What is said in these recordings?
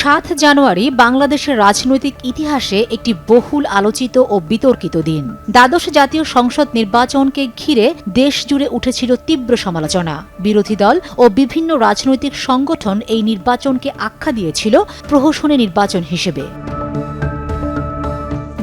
৭ জানুয়ারি বাংলাদেশের রাজনৈতিক ইতিহাসে একটি বহুল আলোচিত ও বিতর্কিত দিন। দ্বাদশ জাতীয় সংসদ নির্বাচনকে ঘিরে দেশ জুড়ে উঠেছিল তীব্র সমালোচনা। বিরোধী দল ও বিভিন্ন রাজনৈতিক সংগঠন এই নির্বাচনকে আখ্যা দিয়েছিল প্রহসনী নির্বাচন হিসেবে।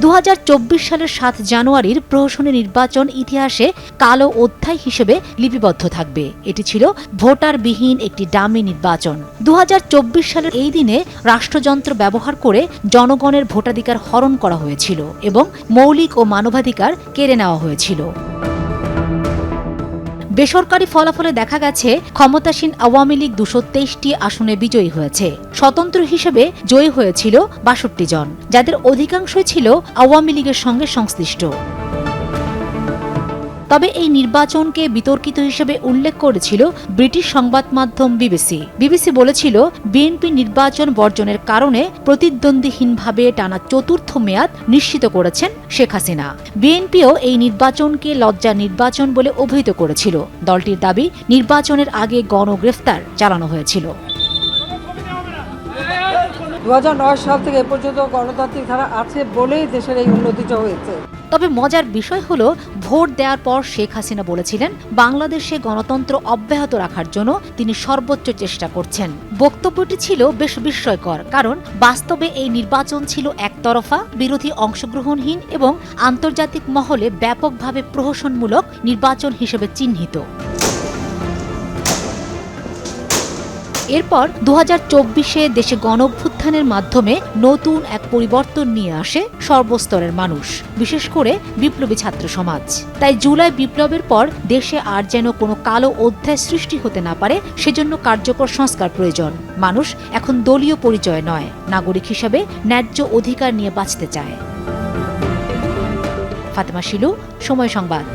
২০২৪ সালের ৭ জানুয়ারির প্রহসনী নির্বাচন ইতিহাসে কালো অধ্যায় হিসেবে লিপিবদ্ধ থাকবে। এটি ছিল ভোটারবিহীন একটি ডামি নির্বাচন। ২০২৪ সালের এই দিনে রাষ্ট্রযন্ত্র ব্যবহার করে জনগণের ভোটাধিকার হরণ করা হয়েছিল এবং মৌলিক ও মানবাধিকার কেড়ে নেওয়া হয়েছিল। বেসরকারি ফলাফলে দেখা গেছে ক্ষমতাসীন আওয়ামী লীগ ২২৩টি আসনে বিজয়ী হয়েছে। স্বতন্ত্র হিসেবে জয়ী হয়েছিল ৬২ জন, যাদের অধিকাংশই ছিল আওয়ামী লীগের সঙ্গে সংশ্লিষ্ট। তবে এই নির্বাচনকে বিতর্কিত হিসেবে উল্লেখ করেছিল ব্রিটিশ সংবাদ মাধ্যম বিবিসি বলেছিল, বিএনপি নির্বাচন বর্জনের কারণে প্রতিদ্বন্দ্বীহীনভাবে টানা চতুর্থ মেয়াদ নিশ্চিত করেছেন শেখ হাসিনা। বিএনপিও এই নির্বাচনকে লজ্জা নির্বাচন বলে অভিহিত করেছিল। দলটির দাবি, নির্বাচনের আগে গণগ্রেফতার চালানো হয়েছিল। ২০০৯ সাল থেকে এ পর্যন্ত গণতান্ত্রিক ধারা আছে বলেই দেশের এই উন্নতিটা হয়েছে। তবে মজার বিষয় হলো, ভোট দেওয়ার পর শেখ হাসিনা বলেছিলেন বাংলাদেশে গণতন্ত্র অব্যাহত রাখার জন্য তিনি সর্বোচ্চ চেষ্টা করছেন। বক্তব্যটি ছিল বেশ বিস্ময়কর, কারণ বাস্তবে এই নির্বাচন ছিল একতরফা, বিরোধী অংশগ্রহণহীন এবং আন্তর্জাতিক মহলে ব্যাপকভাবে প্রহসনমূলক নির্বাচন হিসেবে চিহ্নিত। এরপর ২০২৪-এ দেশে গণঅভ্যুত্থানের মাধ্যমে নতুন এক পরিবর্তন নিয়ে আসে সর্বস্তরের মানুষ, বিশেষ করে বিপ্লবী ছাত্র সমাজ। তাই জুলাই বিপ্লবের পর দেশে আর যেন কোনো কালো অধ্যায় সৃষ্টি হতে না পারে, সেজন্য কার্যকর সংস্কার প্রয়োজন। মানুষ এখন দলীয় পরিচয় নয়, নাগরিক হিসেবে ন্যায্য অধিকার নিয়ে বাঁচতে চায়। ফাতেমা শিলু, সময় সংবাদ।